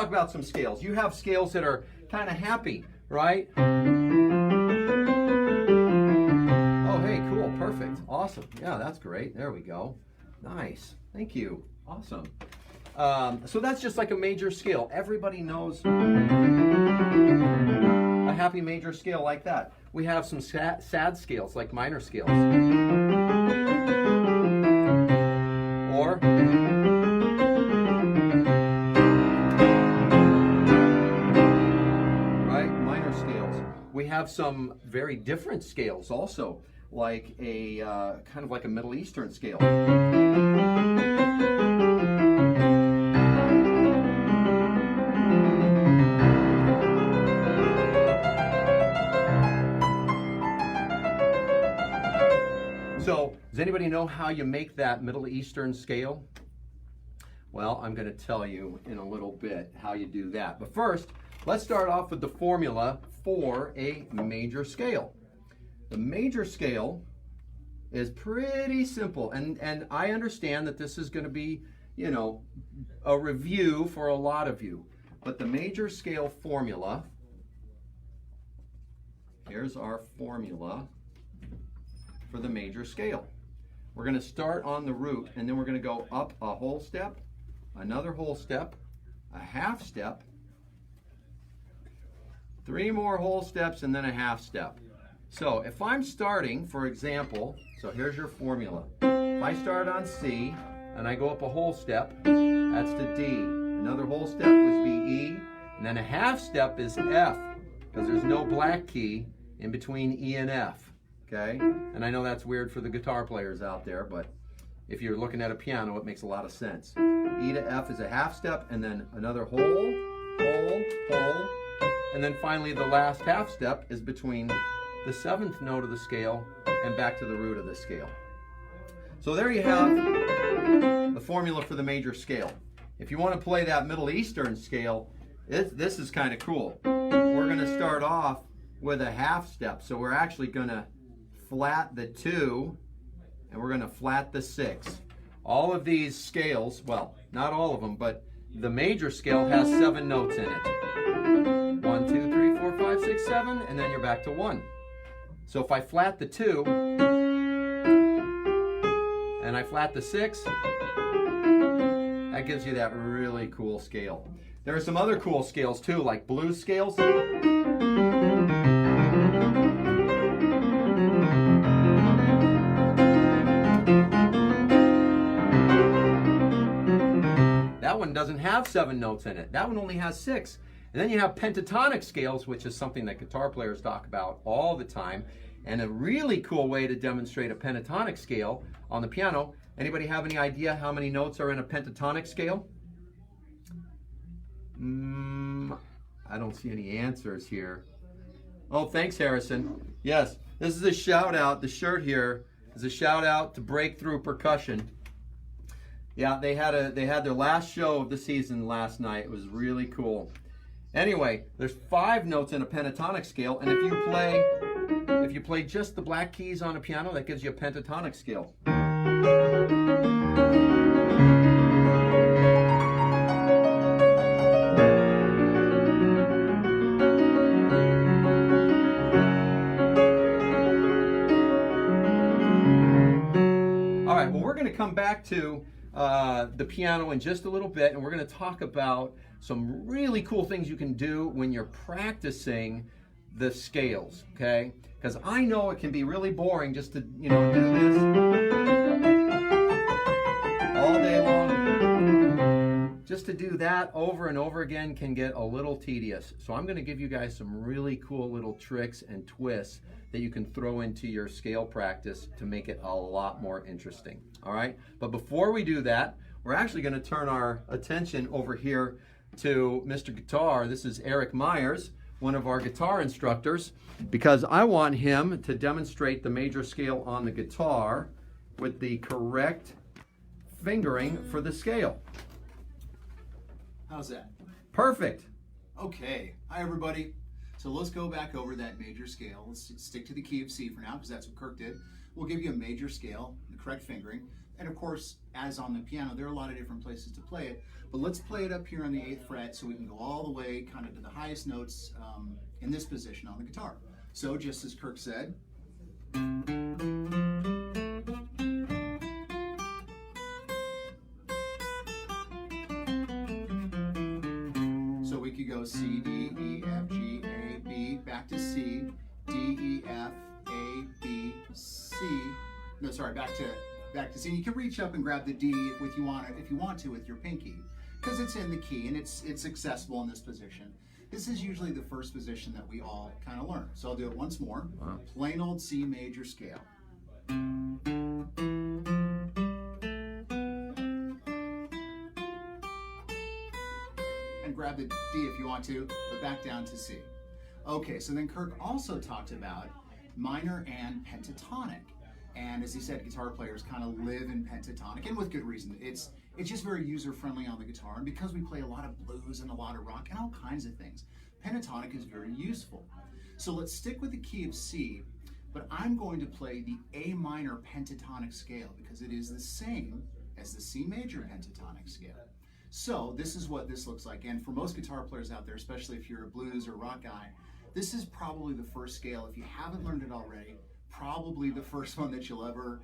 Talk about some scales. You have scales that are kind of happy, right? Oh, hey, cool, perfect, awesome. Yeah, that's great. There we go. Nice. Thank you. Awesome. So that's just like a major scale. Everybody knows a happy major scale like that. We have some sad scales like minor scales. Or minor scales. We have some very different scales also, like a kind of like a Middle Eastern scale. So, does anybody know how you make that Middle Eastern scale? Well, I'm going to tell you in a little bit how you do that. But first, let's start off with the formula for a major scale. The major scale is pretty simple, and I understand that this is going to be, you know, a review for a lot of you. But the major scale formula, here's our formula for the major scale. We're going to start on the root, and then we're going to go up a whole step, another whole step, a half step, 3 more whole steps, and then a half step. So if I'm starting, for example, so here's your formula. If I start on C and I go up a whole step, that's to D. Another whole step would be E, and then a half step is F, because there's no black key in between E and F. Okay? And I know that's weird for the guitar players out there, but if you're looking at a piano, it makes a lot of sense. E to F is a half step, and then another whole, and then finally the last half step is between the 7th note of the scale and back to the root of the scale. So there you have the formula for the major scale. If you want to play that Middle Eastern scale, this is kind of cool. We're going to start off with a half step. So we're actually going to flat the 2 and we're going to flat the 6. All of these scales, well, not all of them, but the major scale has 7 notes in it. 1, 2, 3, 4, 5, 6, 7, and then you're back to 1. So if I flat the 2 and I flat the 6, that gives you that really cool scale. There are some other cool scales too, like blues scales. That one doesn't have 7 notes in it. That one only has 6. And then you have pentatonic scales, which is something that guitar players talk about all the time. And a really cool way to demonstrate a pentatonic scale on the piano. Anybody have any idea how many notes are in a pentatonic scale? I don't see any answers here. Oh, thanks, Harrison. Yes, this is a shout out. The shirt here is a shout out to Breakthrough Percussion. Yeah, they had their last show of the season last night. It was really cool. Anyway, there's 5 notes in a pentatonic scale, and if you play just the black keys on a piano, that gives you a pentatonic scale. All right, well, we're going to come back to the piano in just a little bit, and we're going to talk about some really cool things you can do when you're practicing the scales, okay? Because I know it can be really boring just to, do this all day long. Just to do that over and over again can get a little tedious. So I'm going to give you guys some really cool little tricks and twists that you can throw into your scale practice to make it a lot more interesting, all right? But before we do that, we're actually going to turn our attention over here to Mr. Guitar. This is Eric Myers, one of our guitar instructors, because I want him to demonstrate the major scale on the guitar with the correct fingering for the scale. How's that? Perfect. Okay. Hi, everybody. So let's go back over that major scale. Let's stick to the key of C for now, because that's what Kirk did. We'll give you a major scale, the correct fingering, And of course, as on the piano, there are a lot of different places to play it, but let's play it up here on the 8th fret so we can go all the way kind of to the highest notes in this position on the guitar. So just as Kirk said, so we could go C, D, E, F, G, A, B, back to C, D, E, F, A, B, C. No, sorry, back to C. You can reach up and grab the D if you want to with your pinky, because it's in the key and it's accessible in this position. This is usually the first position that we all kind of learn. So I'll do it once more. Wow. Plain old C major scale. And grab the D if you want to, but back down to C. Okay, so then Kirk also talked about minor and pentatonic. And as he said, guitar players kind of live in pentatonic, and with good reason. It's just very user-friendly on the guitar, and because we play a lot of blues and a lot of rock and all kinds of things, pentatonic is very useful. So let's stick with the key of C, but I'm going to play the A minor pentatonic scale because it is the same as the C major pentatonic scale. So this is what this looks like, and for most guitar players out there, especially if you're a blues or rock guy, this is probably the first scale. If you haven't learned it already, probably the first one that you'll ever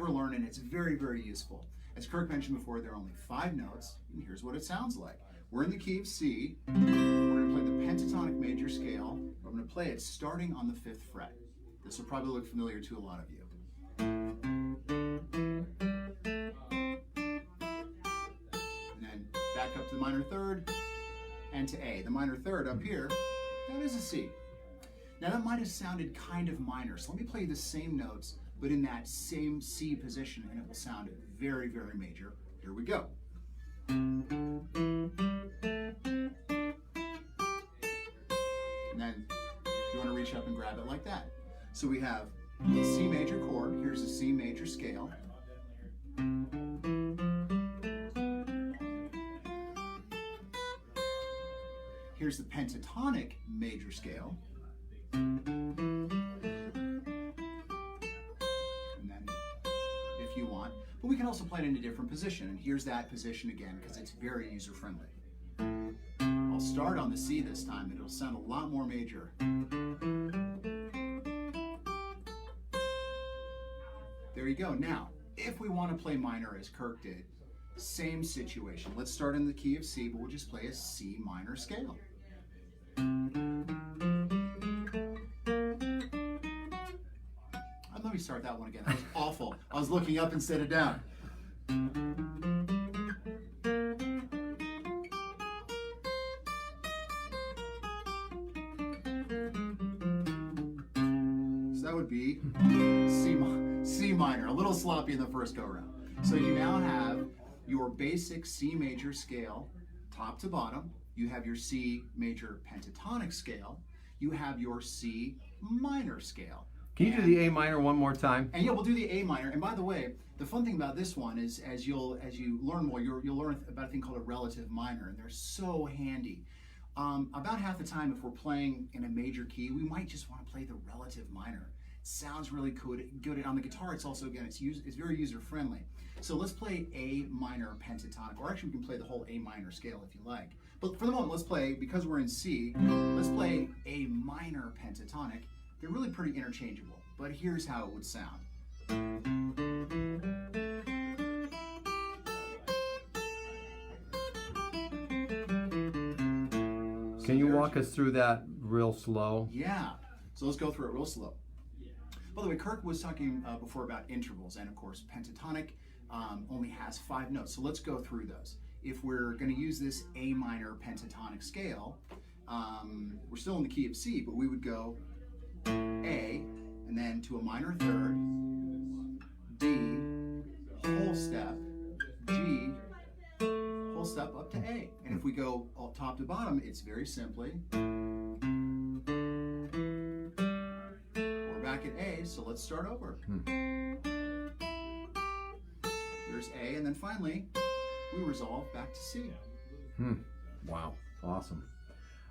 learn, and it's very, very useful. As Kirk mentioned before, there are only 5 notes, and here's what it sounds like. We're in the key of C. We're going to play the pentatonic major scale. We're going to play it starting on the 5th fret. This will probably look familiar to a lot of you. And then back up to the minor 3rd and to A. The minor 3rd up here, that is a C. Now that might have sounded kind of minor, so let me play the same notes, but in that same C position, and it will sound very, very major. Here we go. And then you want to reach up and grab it like that. So we have the C major chord, here's the C major scale. Here's the pentatonic major scale. And then, if you want, but we can also play it in a different position, and here's that position again because it's very user-friendly. I'll start on the C this time, and it'll sound a lot more major. There you go. Now, if we want to play minor as Kirk did, same situation. Let's start in the key of C, but we'll just play a C minor scale. Let me start that one again. That was awful. I was looking up instead of down. So that would be C minor, a little sloppy in the first go round. So you now have your basic C major scale, top to bottom. You have your C major pentatonic scale. You have your C minor scale. Can you do the A minor one more time? And yeah, we'll do the A minor. And by the way, the fun thing about this one is as you learn more, you'll learn about a thing called a relative minor, and they're so handy. About half the time, if we're playing in a major key, we might just want to play the relative minor. It sounds really good on the guitar. It's also, again, it's very user friendly. So let's play A minor pentatonic, or actually we can play the whole A minor scale if you like. But for the moment, let's play, because we're in C, let's play A minor pentatonic. They're really pretty interchangeable, but here's how it would sound. Can you walk us through that real slow? Yeah, so let's go through it real slow. By the way, Kirk was talking before about intervals, and of course, pentatonic only has 5 notes, so let's go through those. If we're going to use this A minor pentatonic scale, we're still in the key of C, but we would go A, and then to a minor 3rd, D, whole step, G, whole step up to A. And if we go all top to bottom, it's very simply, we're back at A, so let's start over. There's A, and then finally, we resolve back to C. Wow, awesome.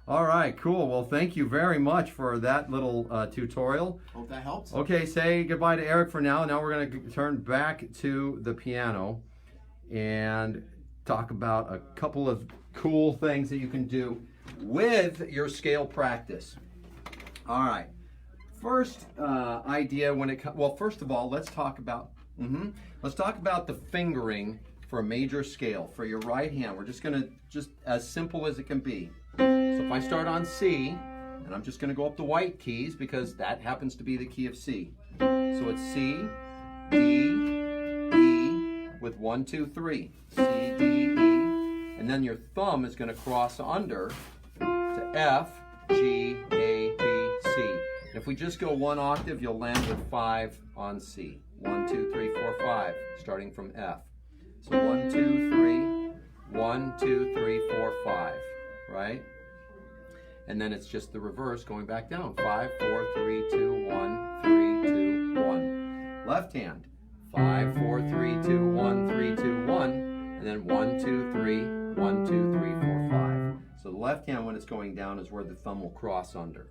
All right, cool. Well, thank you very much for that little tutorial. Hope that helps. Okay, say goodbye to Eric for now. Now we're going to turn back to the piano and talk about a couple of cool things that you can do with your scale practice. All right. First idea when it comes, well, first of all, let's talk about the fingering for a major scale for your right hand. We're just gonna, just as simple as it can be. So if I start on C, and I'm just gonna go up the white keys because that happens to be the key of C. So it's C, D, E with 1, 2, 3. C, D, E, and then your thumb is gonna cross under to F, G, A, B, C. And if we just go 1 octave, you'll land with 5 on C. 1, 2, 3, 4, 5, starting from F. So 1, 2, 3, 1, 2, 3, 4, 5, right? And then it's just the reverse going back down. 5, 4, 3, 2, 1, 3, 2, 1. Left hand. 5, 4, 3, 2, 1, 3, 2, 1. And then 1, 2, 3, 1, 2, 3, 4, 5. So the left hand, when it's going down, is where the thumb will cross under.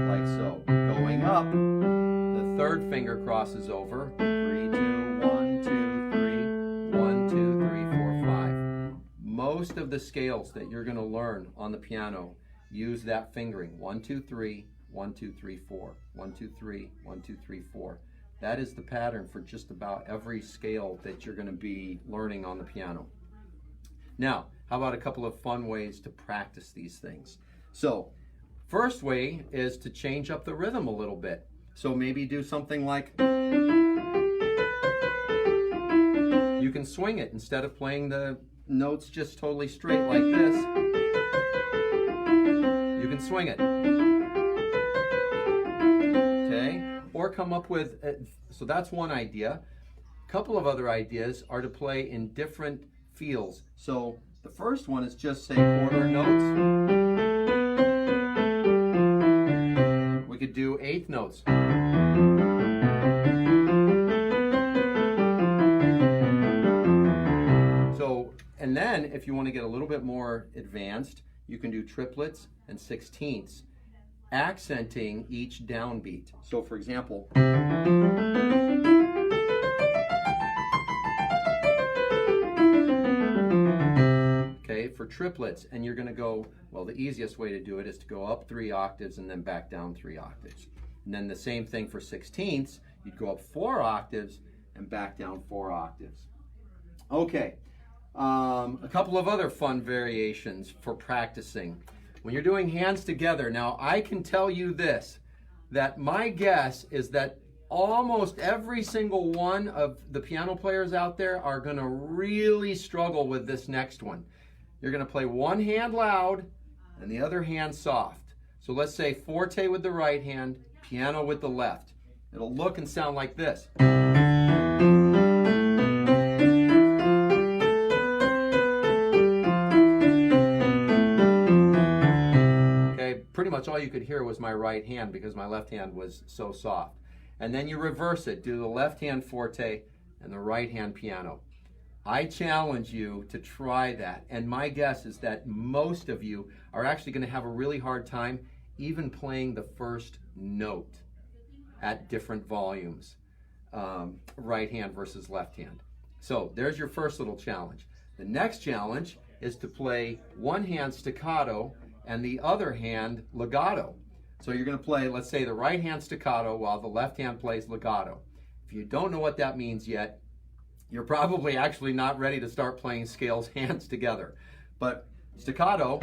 Like so. Going up, the third finger crosses over. 3, 2, 1, 2, 3, 1, 2, 3, 4, 5. Most of the scales that you're going to learn on the piano use that fingering. 1, 2, 3, 1, 2, 3, 4. 1, 2, 3, 1, 2, 3, 4. That is the pattern for just about every scale that you're going to be learning on the piano. Now, how about a couple of fun ways to practice these things? So, first way is to change up the rhythm a little bit. So maybe do something like, you can swing it instead of playing the notes just totally straight like this. You can swing it. Okay? Or come up with, so that's one idea. A couple of other ideas are to play in different feels. So the first one is just say quarter notes. We could do eighth notes. So, and then if you want to get a little bit more advanced, you can do triplets and sixteenths, accenting each downbeat. So for example, okay, for triplets, and you're going to go, well, the easiest way to do it is to go up 3 octaves and then back down 3 octaves. And then the same thing for sixteenths, you'd go up 4 octaves and back down 4 octaves. Okay, a couple of other fun variations for practicing. When you're doing hands together, now I can tell you this, that my guess is that almost every single one of the piano players out there are going to really struggle with this next one. You're going to play one hand loud and the other hand soft. So let's say forte with the right hand, piano with the left. It'll look and sound like this. Okay, pretty much all you could hear was my right hand because my left hand was so soft. And then you reverse it, do the left hand forte and the right hand piano. I challenge you to try that, and my guess is that most of you are actually going to have a really hard time even playing the first note at different volumes, right hand versus left hand. So there's your first little challenge. The next challenge is to play one hand staccato and the other hand legato. So you're going to play, let's say, the right hand staccato while the left hand plays legato. If you don't know what that means yet, you're probably actually not ready to start playing scales hands together. But staccato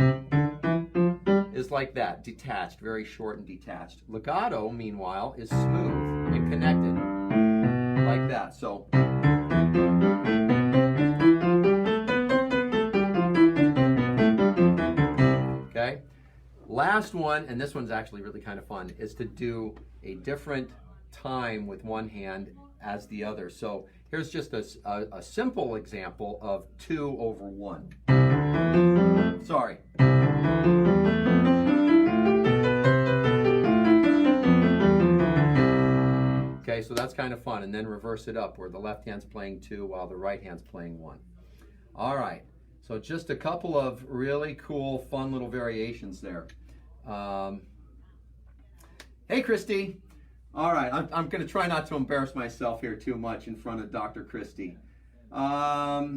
is like that, detached, very short and detached. Legato, meanwhile, is smooth and connected, like that. So, okay. Last one, and this one's actually really kind of fun, is to do a different time with one hand as the other. So here's just a simple example of 2 over 1. Sorry. Okay, so that's kind of fun. And then reverse it up where the left hand's playing 2 while the right hand's playing 1. All right. So just a couple of really cool, fun little variations there. Hey, Christy. All right, I'm going to try not to embarrass myself here too much in front of Dr. Christy. All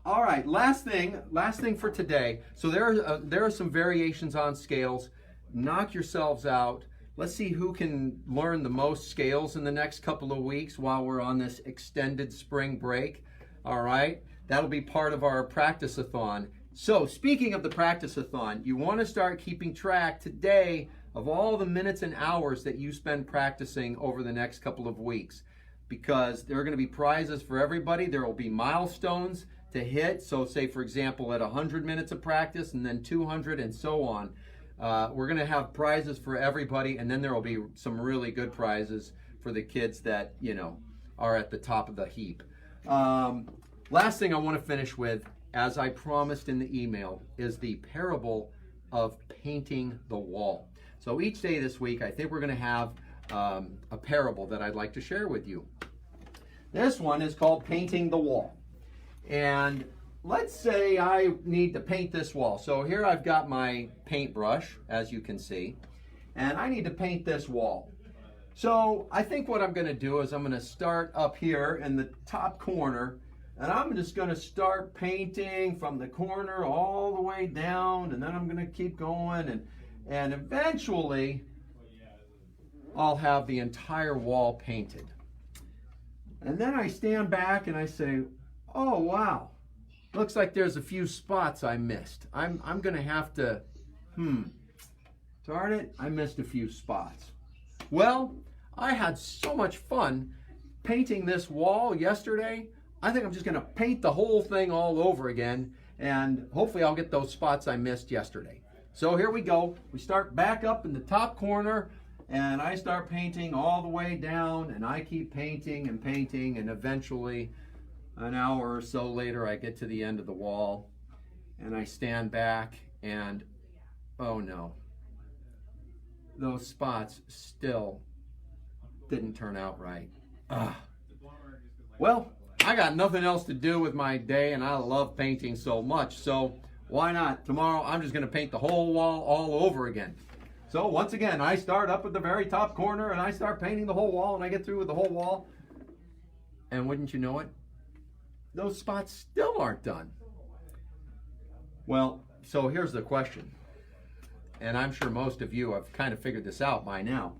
right, last thing for today. So there are some variations on scales. Knock yourselves out. Let's see who can learn the most scales in the next couple of weeks while we're on this extended spring break. All right, that'll be part of our practice-a-thon. So speaking of the practice-a-thon, you want to start keeping track today of all the minutes and hours that you spend practicing over the next couple of weeks, because there are going to be prizes for everybody. There will be milestones to hit. So say, for example, at 100 minutes of practice and then 200 and so on. We're going to have prizes for everybody, and then there will be some really good prizes for the kids that, you know, are at the top of the heap. Last thing I want to finish with, as I promised in the email, is the parable of painting the wall. So each day this week, I think we're going to have a parable that I'd like to share with you. This one is called Painting the Wall. And let's say I need to paint this wall. So here I've got my paintbrush, as you can see, and I need to paint this wall. So I think what I'm going to do is I'm going to start up here in the top corner, and I'm just going to start painting from the corner all the way down, and then I'm going to keep going, and eventually I'll have the entire wall painted. And then I stand back and I say, oh wow, looks like there's a few spots I missed. I'm going to have to, darn it, I missed a few spots. Well, I had so much fun painting this wall yesterday. I think I'm just going to paint the whole thing all over again, and hopefully I'll get those spots I missed yesterday. So here we go. We start back up in the top corner, and I start painting all the way down, and I keep painting and painting, and eventually an hour or so later I get to the end of the wall, and I stand back, and oh no, those spots still didn't turn out right. Well, I got nothing else to do with my day, and I love painting so much, so why not? Tomorrow I'm just going to paint the whole wall all over again. So once again, I start up at the very top corner, and I start painting the whole wall, and I get through with the whole wall, and wouldn't you know it, those spots still aren't done. Well, so here's the question, and I'm sure most of you have kind of figured this out by now.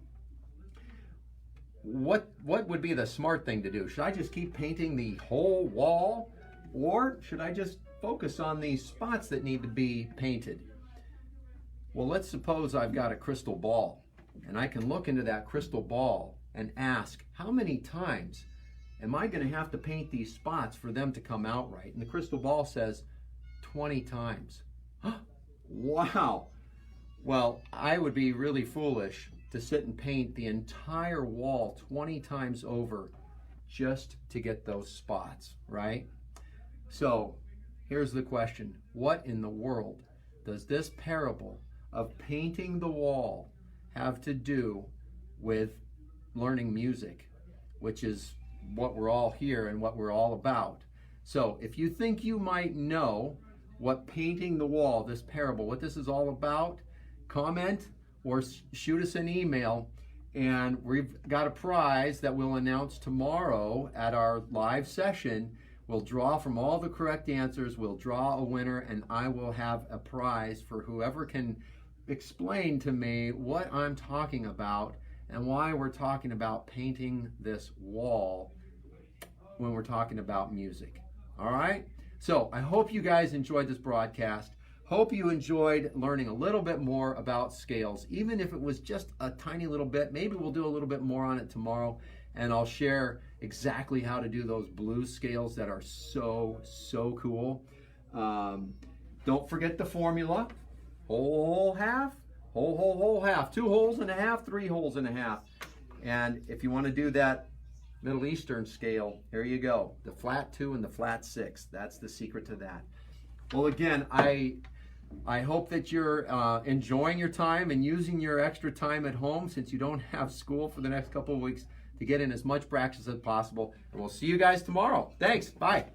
What would be the smart thing to do? Should I just keep painting the whole wall, or should I just focus on these spots that need to be painted? Well, let's suppose I've got a crystal ball, and I can look into that crystal ball and ask, how many times am I going to have to paint these spots for them to come out right? And the crystal ball says 20 times. Wow. Well, I would be really foolish to sit and paint the entire wall 20 times over just to get those spots, right? So here's the question. What in the world does this parable of painting the wall have to do with learning music, which is what we're all here and what we're all about? So if you think you might know what painting the wall, this parable, what this is all about, comment or shoot us an email, and we've got a prize that we'll announce tomorrow at our live session. We'll draw from all the correct answers, we'll draw a winner, and I will have a prize for whoever can explain to me what I'm talking about and why we're talking about painting this wall when we're talking about music. All right? So I hope you guys enjoyed this broadcast. Hope you enjoyed learning a little bit more about scales, even if it was just a tiny little bit. Maybe we'll do a little bit more on it tomorrow, and I'll share exactly how to do those blues scales that are so, so cool. Don't forget the formula. Whole, half, whole, half. 2 holes and a half, 3 holes and a half. And if you want to do that Middle Eastern scale, here you go. The flat 2 and the flat 6. That's the secret to that. Well, again, I hope that you're enjoying your time and using your extra time at home, since you don't have school for the next couple of weeks, to get in as much practice as possible. And we'll see you guys tomorrow. Thanks. Bye.